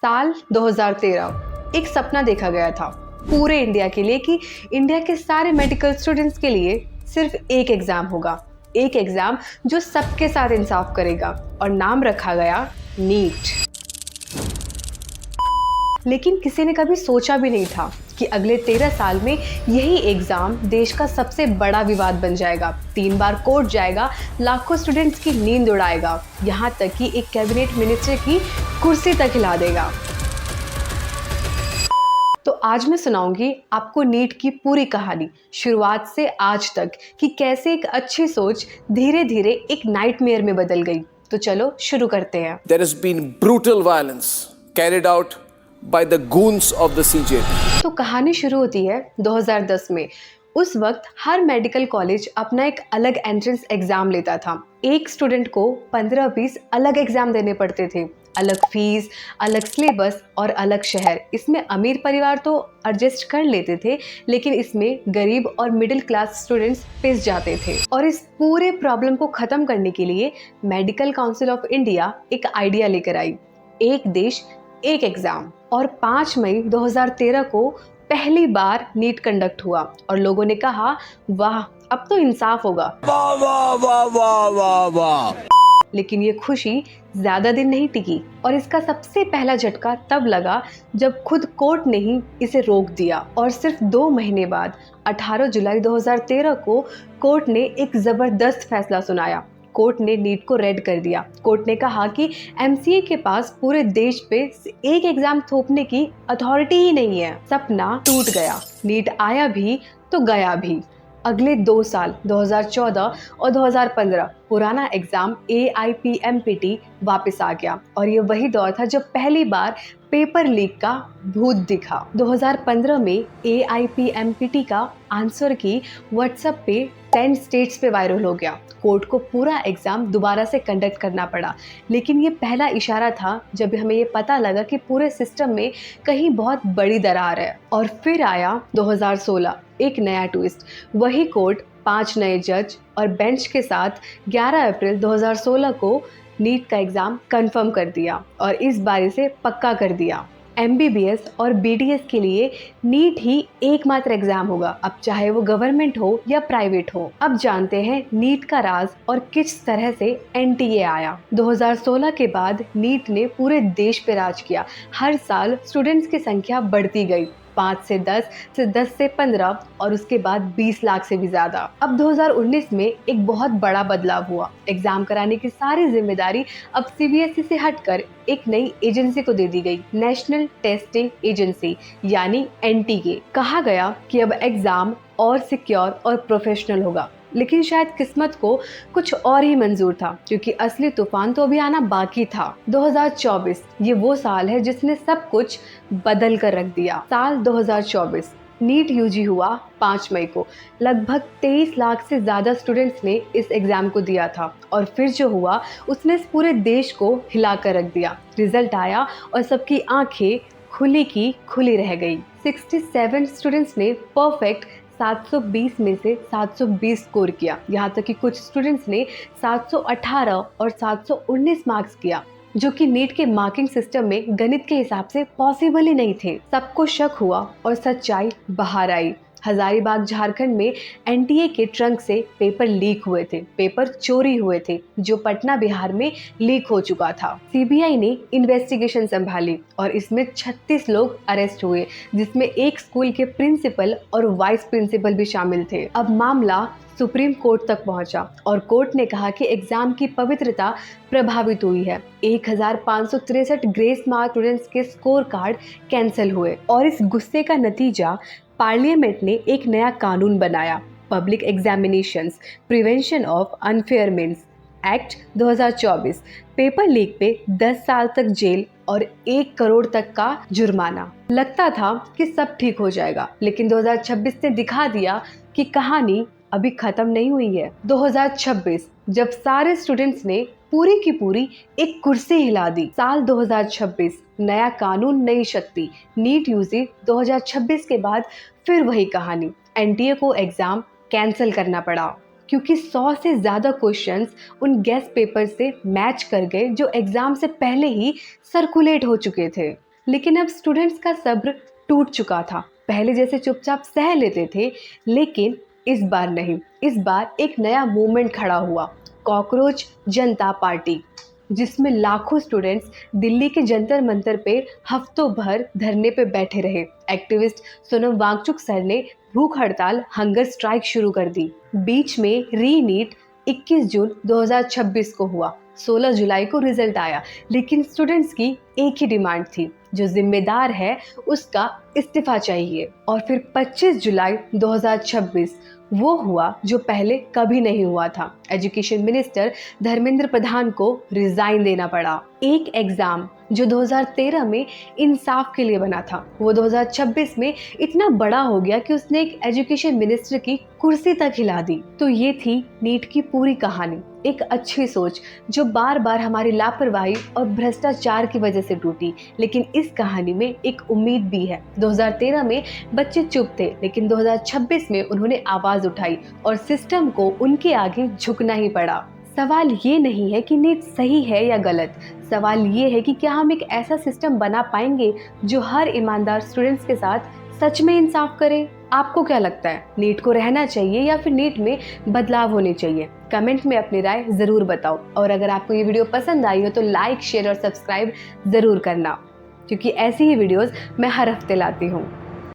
साल 2013 एक सपना देखा गया था पूरे इंडिया के लिए कि इंडिया के सारे मेडिकल स्टूडेंट्स के लिए सिर्फ एक एग्जाम होगा, एक एग्जाम जो सबके साथ इंसाफ करेगा, और नाम रखा गया नीट। लेकिन किसी ने कभी सोचा भी नहीं था कि अगले 13 साल में यही एग्जाम देश का सबसे बड़ा विवाद बन जाएगा, 3 बार कोर्ट जाएगा, लाखों स्टूडेंट्स की नींद उड़ाएगा, यहाँ तक कि एक कैबिनेट मिनिस्टर की कुर्सी तक हिला देगा। तो आज मैं सुनाऊंगी आपको नीट की पूरी कहानी, शुरुआत से आज तक, कि कैसे एक अच्छी सोच धीरे धीरे एक नाइटमेयर में बदल गई। तो चलो शुरू करते हैं। There has been brutal violence carried out by the goons of the CJP. तो कहानी शुरू होती है 2010 में। उस वक्त हर मेडिकल कॉलेज अपना एक अलग एंट्रेंस एग्जाम लेता था। एक स्टूडेंट को 15-20 अलग एग्जाम देने पड़ते थे, अलग फीस, अलग सिलेबस और अलग शहर। इसमें अमीर परिवार तो एडजस्ट कर लेते थे, लेकिन इसमें गरीब और मिडिल क्लास स्टूडेंट्स पिस जाते थे। और इस पूरे प्रॉब्लम को खत्म करने के लिए मेडिकल काउंसिल ऑफ इंडिया एक आइडिया लेकर आई, एक देश एक एग्जाम। और 5 मई 2013 को पहली बार नीट कंडक्ट हुआ और लोगों ने कहा, वाह, अब तो इंसाफ होगा। वाह वाह वाह वाह वाह वाह। लेकिन ये खुशी ज्यादा दिन नहीं टिकी और इसका सबसे पहला झटका तब लगा जब खुद कोर्ट ने ही इसे रोक दिया। और सिर्फ 2 महीने बाद 18 जुलाई 2013 को कोर्ट ने एक जबरदस्त फैसला सुनाया। कोर्ट ने नीट को रेड कर दिया। कोर्ट ने कहा कि एमसीए के पास पूरे देश पे एक एग्जाम थोपने की अथॉरिटी ही नहीं है। सपना टूट गया। नीट आया भी तो गया भी। अगले 2 साल 2014 और 2015 पुराना एग्जाम AIPMPT वापस आ गया और ये वही दौर था जब पहली बार पेपर लीक का भूत दिखा। 2015 में AIPMPT का आंसर की व्हाट्सएप पे 10 स्टेट्स पे वायरल हो गया। कोर्ट को पूरा एग्जाम दोबारा से कंडक्ट करना पड़ा, लेकिन ये पहला इशारा था जब हमें ये पता लगा कि पूरे सिस्टम में कहीं बहुत बड़ी दरार है। और फिर आया 2016, एक नया ट्विस्ट। वही कोर्ट 5 नए जज और बेंच के साथ 11 अप्रैल 2016 को नीट का एग्जाम कंफर्म कर दिया और इस बार इसे पक्का कर दिया। MBBS और BDS के लिए नीट ही एकमात्र एग्जाम होगा, अब चाहे वो गवर्नमेंट हो या प्राइवेट हो। अब जानते हैं नीट का राज और किस तरह से NTA आया। 2016 के बाद नीट ने पूरे देश पे राज किया। हर साल स्टूडेंट्स की संख्या बढ़ती गई, 5 से 10 से 10 से 15 और उसके बाद 20 लाख से भी ज्यादा। अब 2019 में एक बहुत बड़ा बदलाव हुआ। एग्जाम कराने की सारी जिम्मेदारी अब CBSE से हटकर एक नई एजेंसी को दे दी गई, नेशनल टेस्टिंग एजेंसी यानी NTA। कहा गया कि अब एग्जाम और सिक्योर और प्रोफेशनल होगा। लेकिन शायद किस्मत को कुछ और ही मंजूर था, क्योंकि असली तूफान तो अभी आना बाकी था। 2024 ये वो साल है जिसने सब कुछ बदल कर रख दिया। साल 2024 नीट UG हुआ 5 मई को। लगभग 23 लाख से ज्यादा स्टूडेंट्स ने इस एग्जाम को दिया था और फिर जो हुआ उसने इस पूरे देश को हिला कर रख दिया। रिजल्ट आया और सबकी आंखें खुली की खुली रह गई। 67 स्टूडेंट्स ने परफेक्ट 720 में से 720 स्कोर किया। यहाँ तक कि कुछ स्टूडेंट्स ने 718 और 719 मार्क्स किया, जो कि नीट के मार्किंग सिस्टम में गणित के हिसाब से पॉसिबल ही नहीं थे। सबको शक हुआ और सच्चाई बाहर आई। हजारीबाग झारखंड में NTA के ट्रंक से पेपर लीक हुए थे, पेपर चोरी हुए थे, जो पटना बिहार में लीक हो चुका था। CBI ने इन्वेस्टिगेशन संभाली और इसमें 36 लोग अरेस्ट हुए, जिसमें एक स्कूल के प्रिंसिपल और वाइस प्रिंसिपल भी शामिल थे। अब मामला सुप्रीम कोर्ट तक पहुंचा और कोर्ट ने कहा कि एग्जाम की पवित्रता प्रभावित हुई है। 1563 ग्रेस मार्क स्टूडेंट्स के स्कोर कार्ड कैंसिल हुए और इस गुस्से का नतीजा पार्लियामेंट ने एक नया कानून बनाया, public examinations prevention of unfair means act 2024। Paper leak पे 10 साल तक जेल और 1 करोड़ तक का जुर्माना। लगता था कि सब ठीक हो जाएगा, लेकिन 2026 ने दिखा दिया कि कहानी अभी खत्म नहीं हुई है। 2026 जब सारे स्टूडेंट्स ने पूरी की पूरी एक कुर्सी हिला दी। साल 2026, नया कानून, नई शक्ति। नीट UG 2026 के बाद फिर वही कहानी। NTA को एग्जाम कैंसिल करना पड़ा क्योंकि 100 से ज़्यादा क्वेश्चंस उन गेस्ट पेपर से मैच कर गए जो एग्जाम से पहले ही सर्कुलेट हो चुके थे। लेकिन अब स्टूडेंट्स का सब्र टूट चुका था। पहले जैसे चुपचाप सह लेते थे, लेकिन इस बार नहीं। इस बार एक नया मूवमेंट खड़ा हुआ, कॉकरोच जनता पार्टी, जिसमें लाखों स्टूडेंट्स दिल्ली के जंतर मंतर पे हफ्तों भर धरने पे बैठे रहे। एक्टिविस्ट सोनम वांगचुक सर ने भूख हड़ताल, हंगर स्ट्राइक शुरू कर दी। बीच में री नीट 21 जून 2026 को हुआ। 16 जुलाई को रिजल्ट आया, लेकिन स्टूडेंट्स की एक ही डिमांड थी, जो जिम्मेदार है उसका इस्तीफा चाहिए। और फिर 25 जुलाई 2026 वो हुआ जो पहले कभी नहीं हुआ था। एजुकेशन मिनिस्टर धर्मेंद्र प्रधान को रिजाइन देना पड़ा। एक एग्जाम जो 2013 में इंसाफ के लिए बना था, वो 2026 में इतना बड़ा हो गया कि उसने एक एजुकेशन मिनिस्टर की कुर्सी तक हिला दी। तो ये थी नीट की पूरी कहानी। एक अच्छी सोच जो बार बार हमारी लापरवाही और भ्रष्टाचार की वजह से टूटी। लेकिन इस कहानी में एक उम्मीद भी है। 2013 में बच्चे चुप थे, लेकिन 2026 में उन्होंने आवाज उठाई और सिस्टम को उनके आगे झुकना ही पड़ा। सवाल ये नहीं है कि नीट सही है या गलत, सवाल ये है कि क्या हम एक ऐसा सिस्टम बना पाएंगे जो हर ईमानदार स्टूडेंट्स के साथ सच में इंसाफ करे। आपको क्या लगता है, नीट को रहना चाहिए या फिर नीट में बदलाव होने चाहिए? कमेंट में अपनी राय जरूर बताओ। और अगर आपको ये वीडियो पसंद आई हो तो लाइक, शेयर और सब्सक्राइब जरूर करना, क्योंकि ऐसी ही वीडियोस मैं हर हफ्ते लाती हूँ।